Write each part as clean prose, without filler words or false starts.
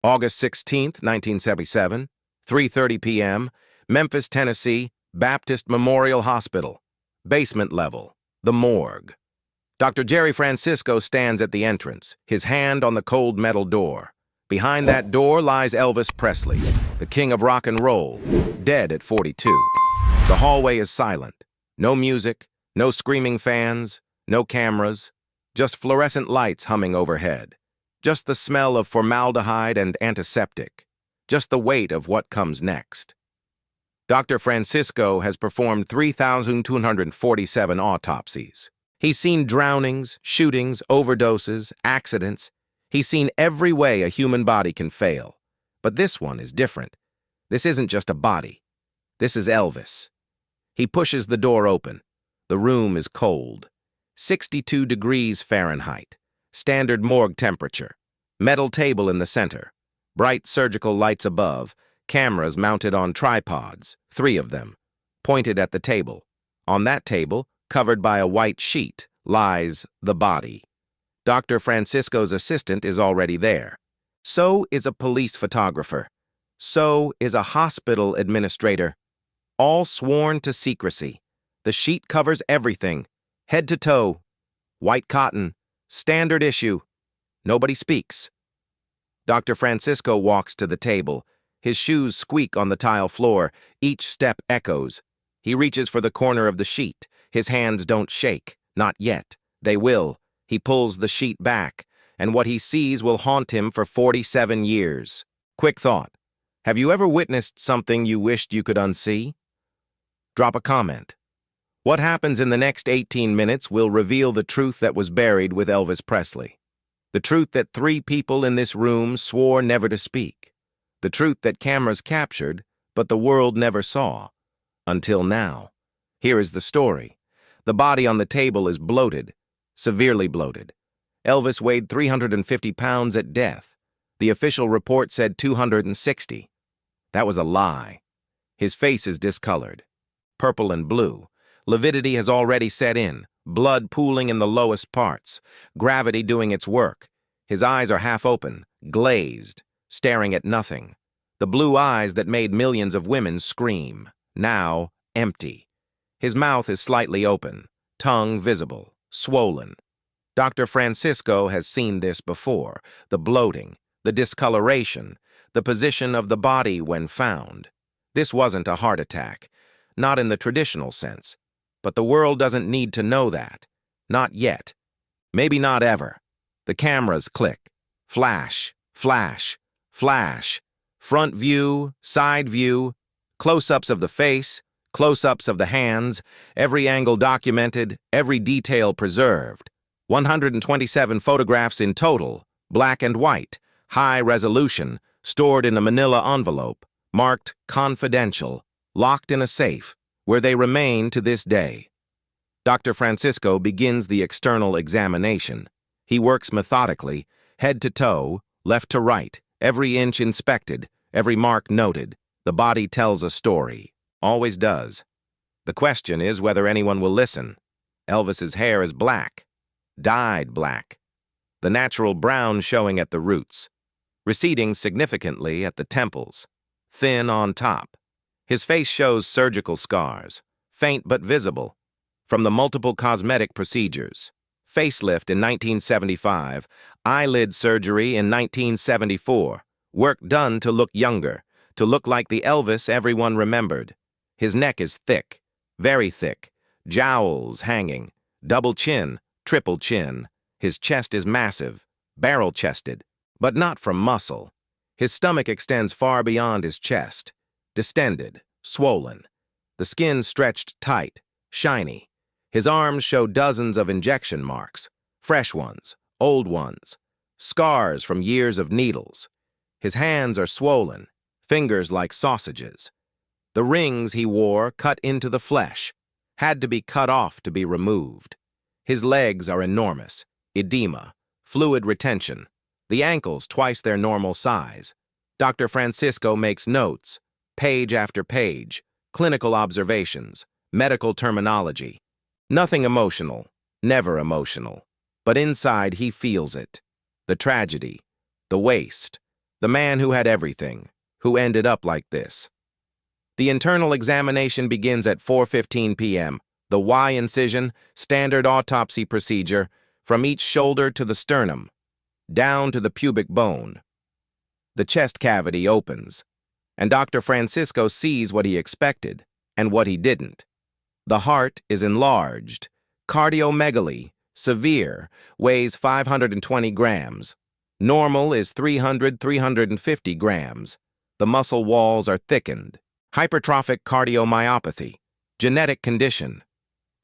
August 16, 1977, 3:30 p.m., Memphis, Tennessee, Baptist Memorial Hospital, basement level, the morgue. Dr. Jerry Francisco stands at the entrance, his hand on the cold metal door. Behind that door lies Elvis Presley, the king of rock and roll, dead at 42. The hallway is silent. No music, no screaming fans, no cameras, just fluorescent lights humming overhead. Just the smell of formaldehyde and antiseptic. Just the weight of what comes next. Dr. Francisco has performed 3,247 autopsies. He's seen drownings, shootings, overdoses, accidents. He's seen every way a human body can fail. But this one is different. This isn't just a body. This is Elvis. He pushes the door open. The room is cold. 62 degrees Fahrenheit. Standard morgue temperature. Metal table in the center. Bright surgical lights above. Cameras mounted on tripods, 3 of them, pointed at the table. On that table, covered by a white sheet, lies the body. Dr. Francisco's assistant is already there. So is a police photographer. So is a hospital administrator. All sworn to secrecy. The sheet covers everything, head to toe. White cotton, standard issue. Nobody speaks. Dr. Francisco walks to the table. His shoes squeak on the tile floor. Each step echoes. He reaches for the corner of the sheet. His hands don't shake. Not yet. They will. He pulls the sheet back, and what he sees will haunt him for 47 years. Quick thought. Have you ever witnessed something you wished you could unsee? Drop a comment. What happens in the next 18 minutes will reveal the truth that was buried with Elvis Presley. The truth that 3 people in this room swore never to speak. The truth that cameras captured, but the world never saw. Until now. Here is the story. The body on the table is bloated, severely bloated. Elvis weighed 350 pounds at death. The official report said 260. That was a lie. His face is discolored, purple and blue. Lividity has already set in, blood pooling in the lowest parts, gravity doing its work. His eyes are half open, glazed, staring at nothing. The blue eyes that made millions of women scream, now empty. His mouth is slightly open, tongue visible, swollen. Dr. Francisco has seen this before, the bloating, the discoloration, the position of the body when found. This wasn't a heart attack, not in the traditional sense. But the world doesn't need to know that. Not yet. Maybe not ever. The cameras click. Flash, flash, flash. Front view, side view, close-ups of the face, close-ups of the hands, every angle documented, every detail preserved. 127 photographs in total, black and white, high resolution, stored in a manila envelope, marked confidential, locked in a safe, where they remain to this day. Dr. Francisco begins the external examination. He works methodically, head to toe, left to right, every inch inspected, every mark noted. The body tells a story. Always does. The question is whether anyone will listen. Elvis's hair is black. Dyed black. The natural brown showing at the roots. Receding significantly at the temples. Thin on top. His face shows surgical scars, faint but visible, from the multiple cosmetic procedures. Facelift in 1975, eyelid surgery in 1974, work done to look younger, to look like the Elvis everyone remembered. His neck is thick, very thick, jowls hanging, double chin, triple chin. His chest is massive, barrel-chested, but not from muscle. His stomach extends far beyond his chest. Distended, swollen. The skin stretched tight, shiny. His arms show dozens of injection marks, fresh ones, old ones, scars from years of needles. His hands are swollen, fingers like sausages. The rings he wore cut into the flesh, had to be cut off to be removed. His legs are enormous, edema, fluid retention. The ankles twice their normal size. Dr. Francisco makes notes, page after page, clinical observations, medical terminology. Nothing emotional, never emotional. But inside he feels it. The tragedy, the waste, The man who had everything, who ended up like this. The internal examination begins at 4:15 p.m. The Y incision, standard autopsy procedure, from each shoulder to the sternum, down to the pubic bone. The chest cavity opens, and Dr. Francisco sees what he expected and what he didn't. The heart is enlarged, cardiomegaly, severe, weighs 520 grams. Normal is 350 grams. The muscle walls are thickened. Hypertrophic cardiomyopathy, genetic condition.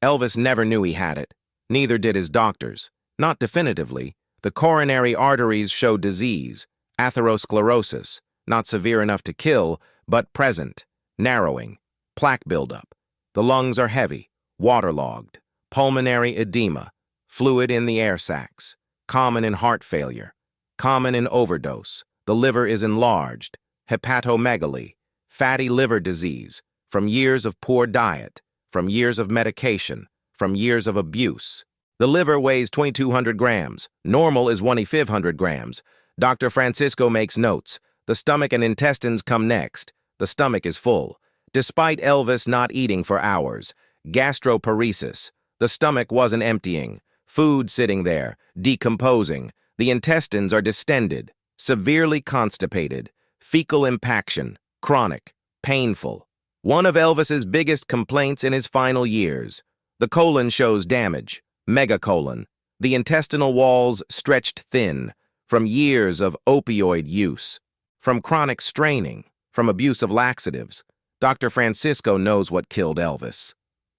Elvis never knew he had it. Neither did his doctors. Not definitively. The coronary arteries show disease, atherosclerosis, not severe enough to kill, but present, narrowing, plaque buildup. The lungs are heavy, waterlogged, pulmonary edema, fluid in the air sacs, common in heart failure, common in overdose. The liver is enlarged, hepatomegaly, fatty liver disease, from years of poor diet, from years of medication, from years of abuse. The liver weighs 2,200 grams. Normal is 2,500 grams. Dr. Francisco makes notes. The stomach and intestines come next. The stomach is full. Despite Elvis not eating for hours. Gastroparesis. The stomach wasn't emptying. Food sitting there, decomposing. The intestines are distended, severely constipated. Fecal impaction, chronic, painful. One of Elvis's biggest complaints in his final years. The colon shows damage, megacolon. The intestinal walls stretched thin, from years of opioid use, from chronic straining, from abuse of laxatives. Dr. Francisco knows what killed Elvis.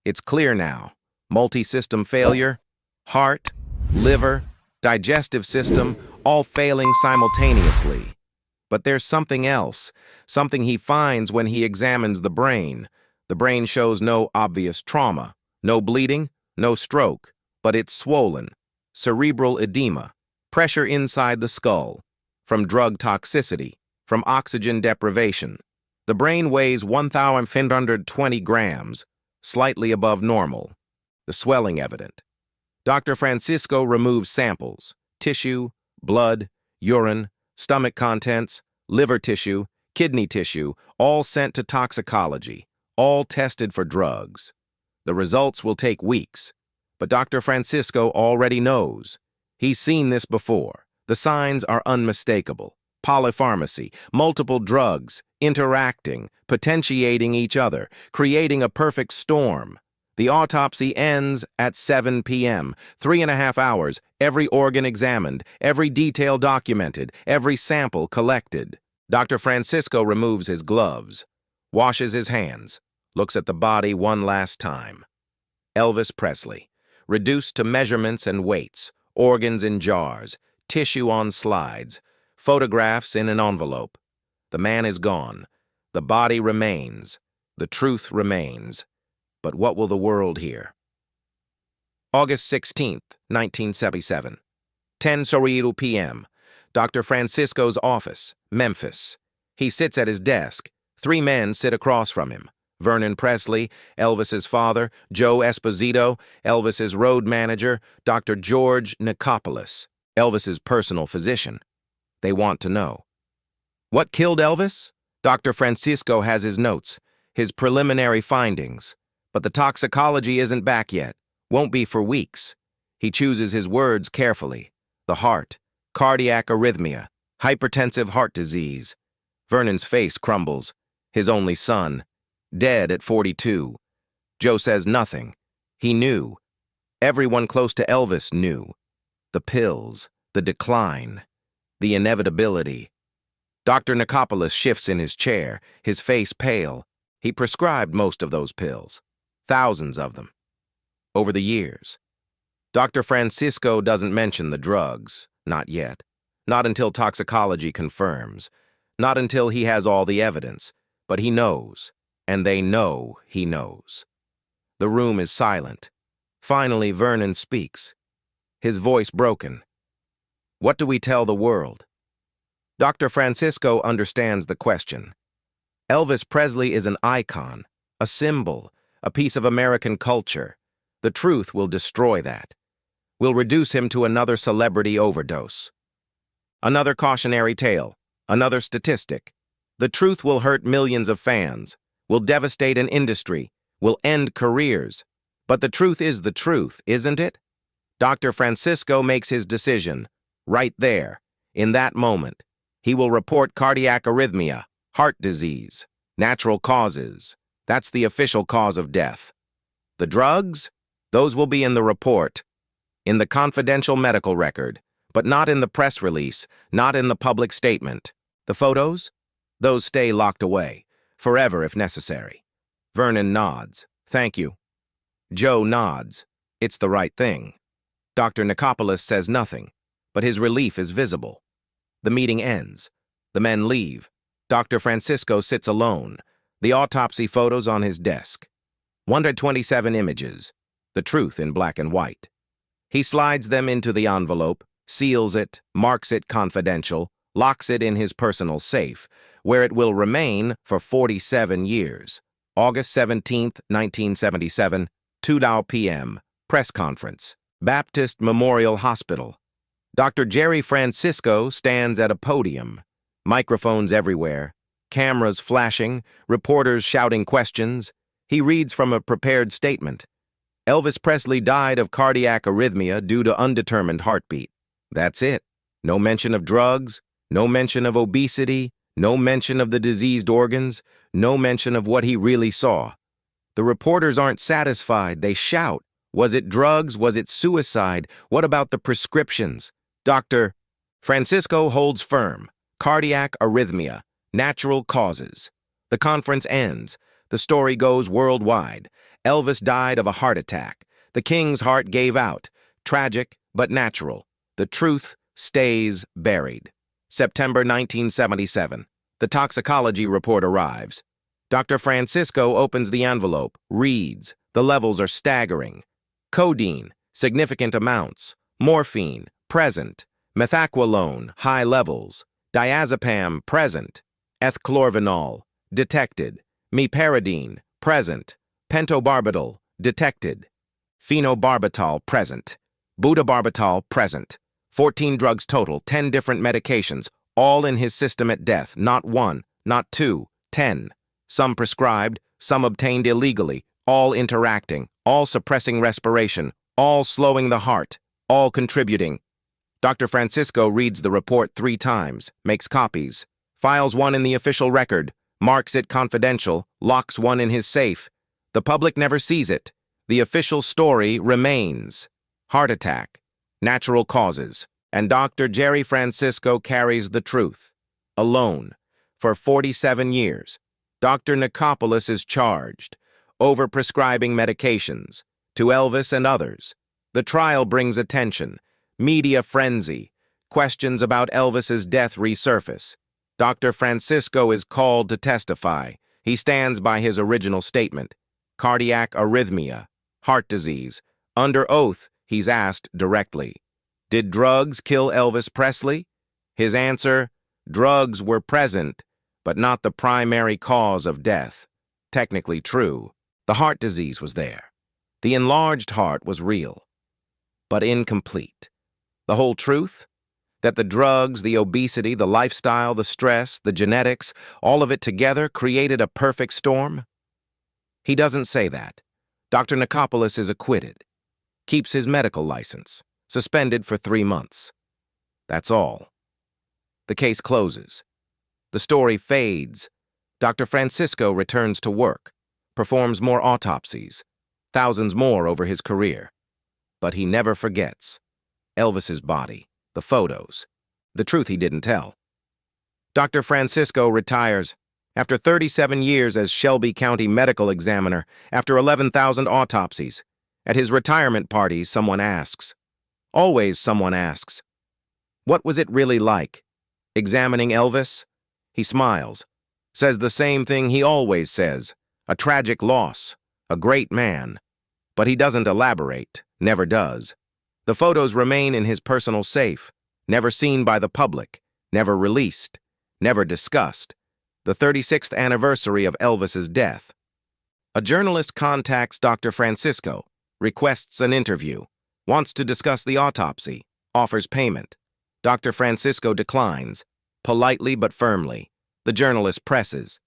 It's clear now. Multi-system failure, heart, liver, digestive system, all failing simultaneously. But there's something else, something he finds when he examines the brain. The brain shows no obvious trauma, no bleeding, no stroke, but it's swollen, cerebral edema, pressure inside the skull, from drug toxicity, from oxygen deprivation. The brain weighs 1,520 grams, slightly above normal. The swelling evident. Dr. Francisco removes samples, tissue, blood, urine, stomach contents, liver tissue, kidney tissue, all sent to toxicology, all tested for drugs. The results will take weeks, but Dr. Francisco already knows. He's seen this before. The signs are unmistakable. Polypharmacy, multiple drugs, interacting, potentiating each other, creating a perfect storm. The autopsy ends at 7 p.m., 3.5 hours, every organ examined, every detail documented, every sample collected. Dr. Francisco removes his gloves, washes his hands, looks at the body one last time. Elvis Presley, reduced to measurements and weights, organs in jars, tissue on slides, photographs in an envelope. The man is gone. The body remains. The truth remains. But what will the world hear? August 16th, 1977. 10:00 p.m. Dr. Francisco's office, Memphis. He sits at his desk. 3 men sit across from him. Vernon Presley, Elvis's father, Joe Esposito, Elvis's road manager, Dr. George Nicopolis, Elvis's personal physician. They want to know. What killed Elvis? Dr. Francisco has his notes, his preliminary findings. But the toxicology isn't back yet. Won't be for weeks. He chooses his words carefully. The heart, cardiac arrhythmia, hypertensive heart disease. Vernon's face crumbles. His only son, dead at 42. Joe says nothing. He knew. Everyone close to Elvis knew. The pills, the decline, the inevitability. Dr. Nicopolis shifts in his chair, his face pale. He prescribed most of those pills. Thousands of them. Over the years. Dr. Francisco doesn't mention the drugs, not yet. Not until toxicology confirms. Not until he has all the evidence. But he knows, and they know he knows. The room is silent. Finally, Vernon speaks. His voice broken. What do we tell the world? Dr. Francisco understands the question. Elvis Presley is an icon, a symbol, a piece of American culture. The truth will destroy that. Will reduce him to another celebrity overdose. Another cautionary tale. Another statistic. The truth will hurt millions of fans, will devastate an industry, will end careers. But the truth is the truth, isn't it? Dr. Francisco makes his decision. Right there, in that moment, he will report cardiac arrhythmia, heart disease, natural causes. That's the official cause of death. The drugs? Those will be in the report, in the confidential medical record, but not in the press release, not in the public statement. The photos? Those stay locked away, forever if necessary. Vernon nods. Thank you. Joe nods. It's the right thing. Dr. Nicopolis says nothing, but his relief is visible. The meeting ends. The men leave. Dr. Francisco sits alone, the autopsy photos on his desk. 127 images, the truth in black and white. He slides them into the envelope, seals it, marks it confidential, locks it in his personal safe, where it will remain for 47 years. August 17, 1977, 2 p.m., press conference, Baptist Memorial Hospital. Dr. Jerry Francisco stands at a podium. Microphones everywhere, cameras flashing, reporters shouting questions. He reads from a prepared statement. Elvis Presley died of cardiac arrhythmia due to undetermined heartbeat. That's it. No mention of drugs, no mention of obesity, no mention of the diseased organs, no mention of what he really saw. The reporters aren't satisfied. They shout. Was it drugs? Was it suicide? What about the prescriptions? Dr. Francisco holds firm. Cardiac arrhythmia. Natural causes. The conference ends. The story goes worldwide. Elvis died of a heart attack. The king's heart gave out. Tragic, but natural. The truth stays buried. September 1977. The toxicology report arrives. Dr. Francisco opens the envelope, reads. The levels are staggering. Codeine, significant amounts. Morphine, present. Methaqualone, high levels. Diazepam, present. Ethchlorvinol, detected. Meperidine, present. Pentobarbital, detected. Phenobarbital, present. Butobarbital, present. 14 drugs total, 10 different medications, all in his system at death, not 1, not 2, 10. Some prescribed, some obtained illegally, all interacting, all suppressing respiration, all slowing the heart, all contributing. Dr. Francisco reads the report 3 times, makes copies, files one in the official record, marks it confidential, locks one in his safe. The public never sees it. The official story remains. Heart attack, natural causes, and Dr. Jerry Francisco carries the truth. Alone, for 47 years. Dr. Nicopolis is charged, overprescribing medications, to Elvis and others. The trial brings attention, media frenzy, questions about Elvis's death resurface. Dr. Francisco is called to testify. He stands by his original statement. Cardiac arrhythmia, heart disease. Under oath, he's asked directly, did drugs kill Elvis Presley? His answer, drugs were present, but not the primary cause of death. Technically true. The heart disease was there. The enlarged heart was real, but incomplete. The whole truth? That the drugs, the obesity, the lifestyle, the stress, the genetics, all of it together created a perfect storm? He doesn't say that. Dr. Nicopolis is acquitted. Keeps his medical license. Suspended for 3 months. That's all. The case closes. The story fades. Dr. Francisco returns to work, performs more autopsies, thousands more over his career. But he never forgets. Elvis's body, the photos, the truth he didn't tell. Dr. Francisco retires after 37 years as Shelby County Medical Examiner, after 11,000 autopsies. At his retirement party, someone asks. Always someone asks. What was it really like? Examining Elvis? He smiles, says the same thing he always says. A tragic loss, a great man. But he doesn't elaborate, never does. The photos remain in his personal safe, never seen by the public, never released, never discussed. The 36th anniversary of Elvis's death. A journalist contacts Dr. Francisco, requests an interview, wants to discuss the autopsy, offers payment. Dr. Francisco declines. Politely but firmly, the journalist presses.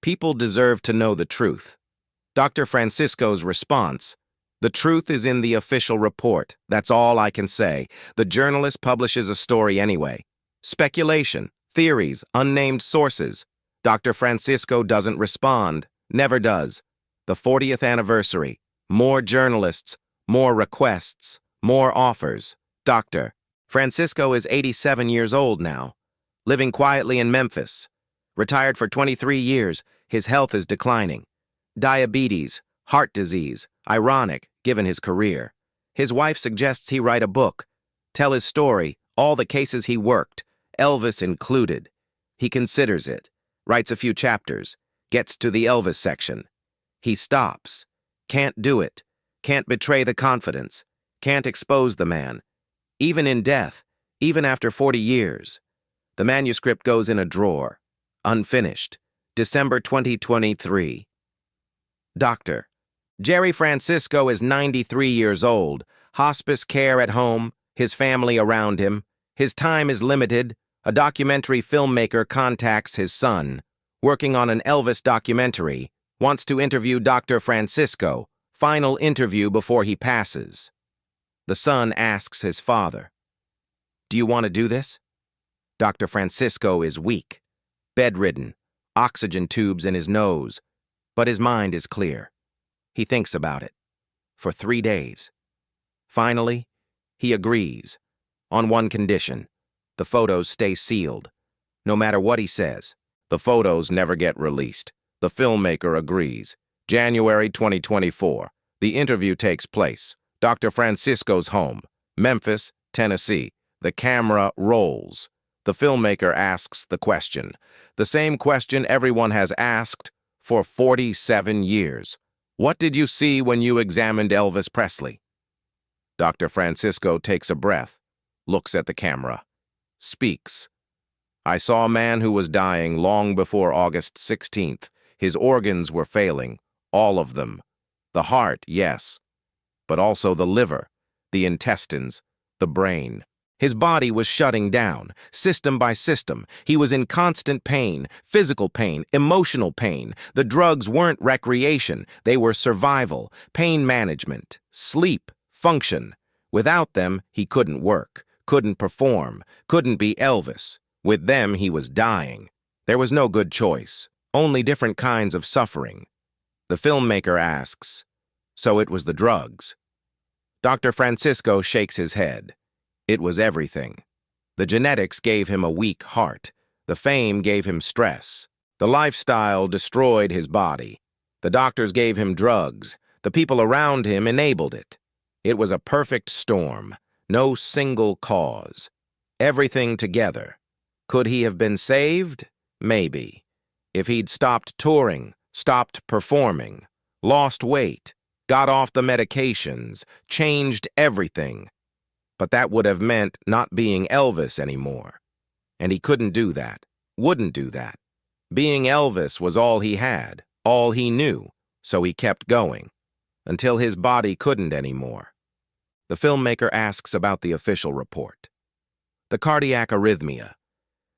People deserve to know the truth. Dr. Francisco's response: "The truth is in the official report. That's all I can say. The journalist publishes a story anyway. Speculation, theories, unnamed sources." Dr. Francisco doesn't respond, never does. The 40th anniversary. More journalists, more requests, more offers. Dr. Francisco is 87 years old now, living quietly in Memphis. Retired for 23 years, his health is declining. Diabetes, heart disease, ironic, given his career. His wife suggests he write a book, tell his story, all the cases he worked, Elvis included. He considers it, writes a few chapters, gets to the Elvis section. He stops. Can't do it. Can't betray the confidence. Can't expose the man. Even in death, even after 40 years. The manuscript goes in a drawer. Unfinished. December 2023. Doctor: Jerry Francisco is 93 years old. Hospice care at home. His family around him. His time is limited. A documentary filmmaker contacts his son, working on an Elvis documentary, wants to interview Dr. Francisco, final interview before he passes. The son asks his father, "Do you want to do this?" Dr. Francisco is weak, bedridden, oxygen tubes in his nose, but his mind is clear. He thinks about it. For 3 days. Finally, he agrees, on one condition: the photos stay sealed. No matter what he says, the photos never get released. The filmmaker agrees. January 2024. The interview takes place. Dr. Francisco's home, Memphis, Tennessee. The camera rolls. The filmmaker asks the question. The same question everyone has asked for 47 years. What did you see when you examined Elvis Presley? Dr. Francisco takes a breath, looks at the camera, speaks. "I saw a man who was dying long before August 16th. His organs were failing, all of them. The heart, yes, but also the liver, the intestines, the brain. His body was shutting down, system by system. He was in constant pain, physical pain, emotional pain. The drugs weren't recreation, they were survival, pain management, sleep, function. Without them, he couldn't work, couldn't perform, couldn't be Elvis. With them, he was dying. There was no good choice, only different kinds of suffering." The filmmaker asks, "So it was the drugs?" Dr. Francisco shakes his head. It was everything. The genetics gave him a weak heart. The fame gave him stress. The lifestyle destroyed his body. The doctors gave him drugs. The people around him enabled it. It was a perfect storm. No single cause. Everything together. Could he have been saved? Maybe. If he'd stopped touring, stopped performing, lost weight, got off the medications, changed everything. But that would have meant not being Elvis anymore. And he couldn't do that, wouldn't do that. Being Elvis was all he had, all he knew, so he kept going, until his body couldn't anymore. The filmmaker asks about the official report. The cardiac arrhythmia,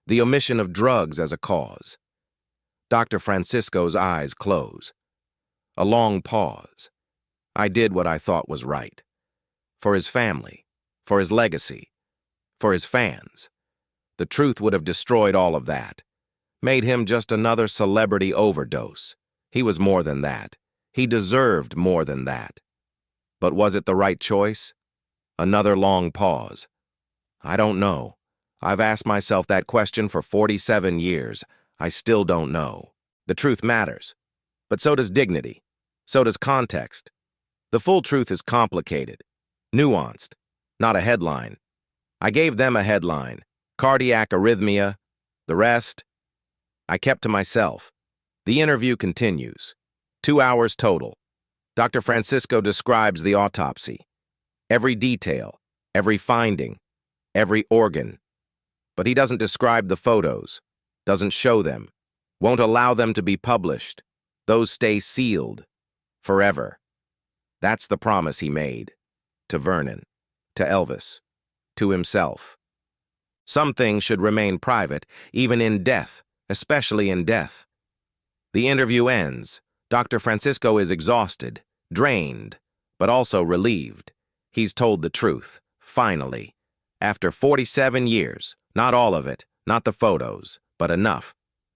the omission of drugs as a cause. Dr. Francisco's eyes close. A long pause. I did what I thought was right. For his family, for his legacy, for his fans. The truth would have destroyed all of that. Made him just another celebrity overdose. He was more than that. He deserved more than that. But was it the right choice? Another long pause. I don't know. I've asked myself that question for 47 years. I still don't know. The truth matters. But so does dignity. So does context. The full truth is complicated, nuanced, not a headline. I gave them a headline, cardiac arrhythmia. The rest, I kept to myself. The interview continues. 2 hours total. Dr. Francisco describes the autopsy. Every detail, every finding, every organ. But he doesn't describe the photos, doesn't show them, won't allow them to be published. Those stay sealed, forever. That's the promise he made, to Vernon, to Elvis, to himself. Some things should remain private, even in death, especially in death. The interview ends. Dr. Francisco is exhausted, drained, but also relieved. He's told the truth, finally. After 47 years, not all of it, not the photos, but enough.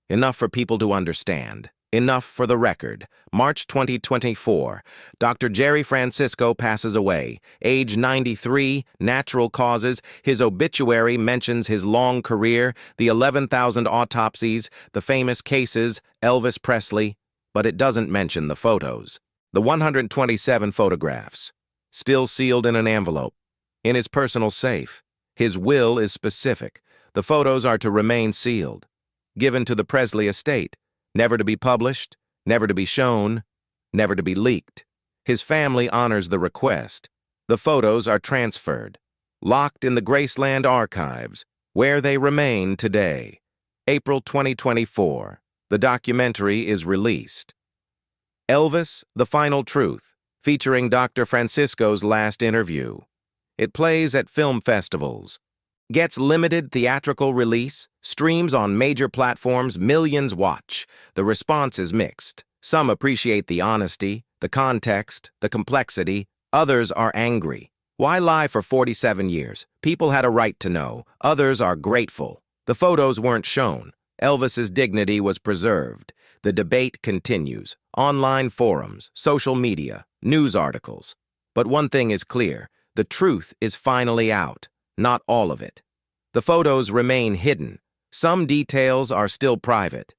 Enough for people to understand. Enough for the record. March 2024, Dr. Jerry Francisco passes away, age 93, natural causes. His obituary mentions his long career, the 11,000 autopsies, the famous cases, Elvis Presley, but it doesn't mention the photos. The 127 photographs, still sealed in an envelope, in his personal safe. His will is specific. The photos are to remain sealed, given to the Presley estate, never to be published, never to be shown, never to be leaked. His family honors the request. The photos are transferred, locked in the Graceland archives, where they remain today. April 2024, the documentary is released. Elvis, The Final Truth, featuring Dr. Francisco's last interview. It plays at film festivals, gets limited theatrical release, streams on major platforms, millions watch. The response is mixed. Some appreciate the honesty, the context, the complexity. Others are angry. Why lie for 47 years? People had a right to know. Others are grateful. The photos weren't shown. Elvis's dignity was preserved. The debate continues. Online forums, social media, news articles. But one thing is clear. The truth is finally out. Not all of it. The photos remain hidden. Some details are still private.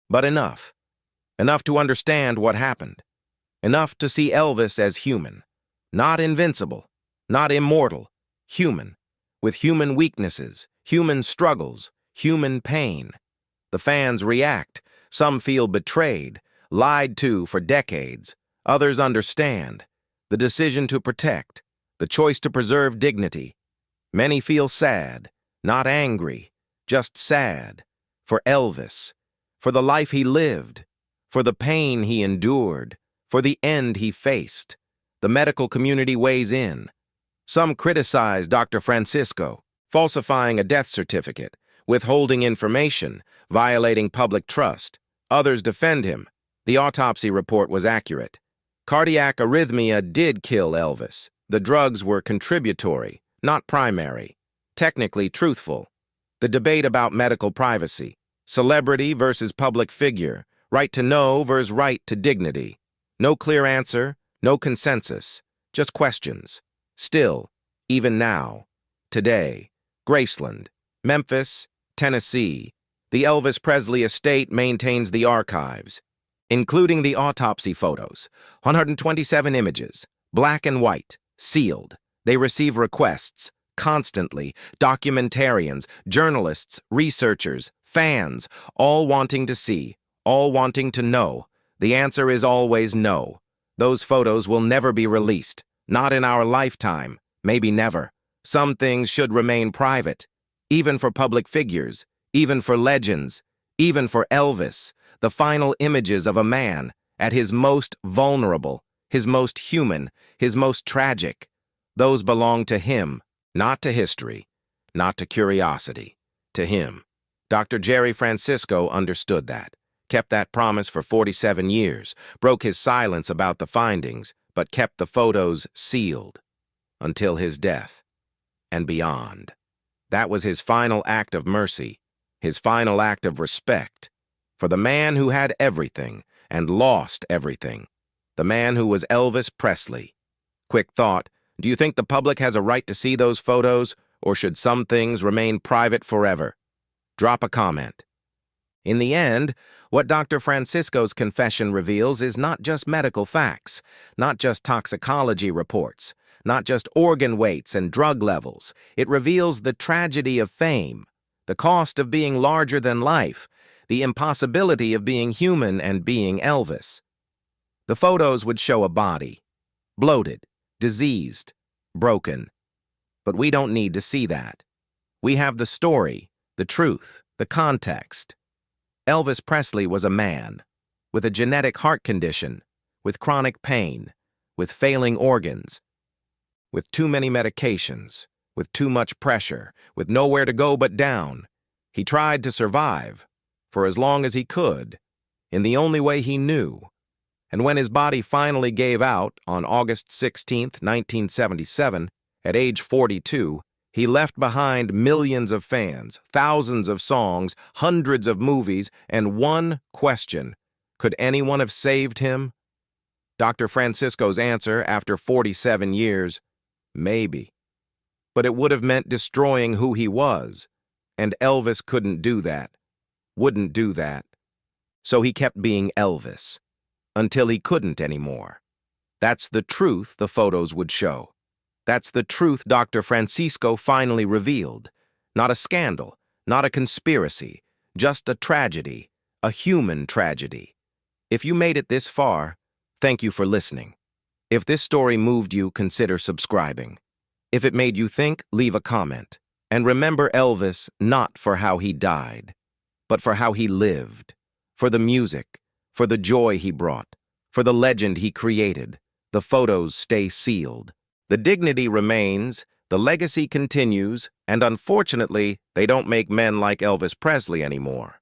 But enough. Enough to understand what happened. Enough to see Elvis as human. Not invincible. Not immortal. Human. With human weaknesses, human struggles, human pain. The fans react. Some feel betrayed, lied to for decades. Others understand. The decision to protect. The choice to preserve dignity. Many feel sad, not angry, just sad. For Elvis, for the life he lived, for the pain he endured, for the end he faced. The medical community weighs in. Some criticize Dr. Francisco, falsifying a death certificate, withholding information, violating public trust. Others defend him. The autopsy report was accurate. Cardiac arrhythmia did kill Elvis. The drugs were contributory, not primary. Technically truthful. The debate about medical privacy. Celebrity versus public figure. Right to know versus right to dignity. No clear answer, no consensus. Just questions. Still, even now, today, Graceland, Memphis, Tennessee, the Elvis Presley estate maintains the archives, including the autopsy photos, 127 images, black and white, sealed. They receive requests, constantly, documentarians, journalists, researchers, fans, all wanting to see, all wanting to know. The answer is always no. Those photos will never be released, not in our lifetime, maybe never. Some things should remain private, even for public figures, even for legends, even for Elvis, the final images of a man at his most vulnerable, his most human, his most tragic. Those belong to him, not to history, not to curiosity, to him. Dr. Jerry Francisco understood that, kept that promise for 47 years, broke his silence about the findings, but kept the photos sealed until his death and beyond. That was his final act of mercy, his final act of respect for the man who had everything and lost everything, the man who was Elvis Presley. Quick thought, do you think the public has a right to see those photos, or should some things remain private forever? Drop a comment. In the end, what Dr. Francisco's confession reveals is not just medical facts, not just toxicology reports, not just organ weights and drug levels. It reveals the tragedy of fame, the cost of being larger than life, the impossibility of being human and being Elvis. The photos would show a body, bloated, diseased, broken. But we don't need to see that. We have the story, the truth, the context. Elvis Presley was a man, with a genetic heart condition, with chronic pain, with failing organs, with too many medications, with too much pressure, with nowhere to go but down. He tried to survive, for as long as he could, in the only way he knew. And when his body finally gave out on August 16, 1977, at age 42, he left behind millions of fans, thousands of songs, hundreds of movies, and one question: could anyone have saved him? Dr. Francisco's answer, after 47 years: maybe. But it would have meant destroying who he was, and Elvis couldn't do that, wouldn't do that. So he kept being Elvis, until he couldn't anymore. That's the truth the photos would show. That's the truth Dr. Francisco finally revealed. Not a scandal, not a conspiracy, just a tragedy, a human tragedy. If you made it this far, thank you for listening. If this story moved you, consider subscribing. If it made you think, leave a comment. And remember Elvis not for how he died, but for how he lived, for the music, for the joy he brought, for the legend he created. The photos stay sealed. The dignity remains, the legacy continues, and unfortunately, they don't make men like Elvis Presley anymore.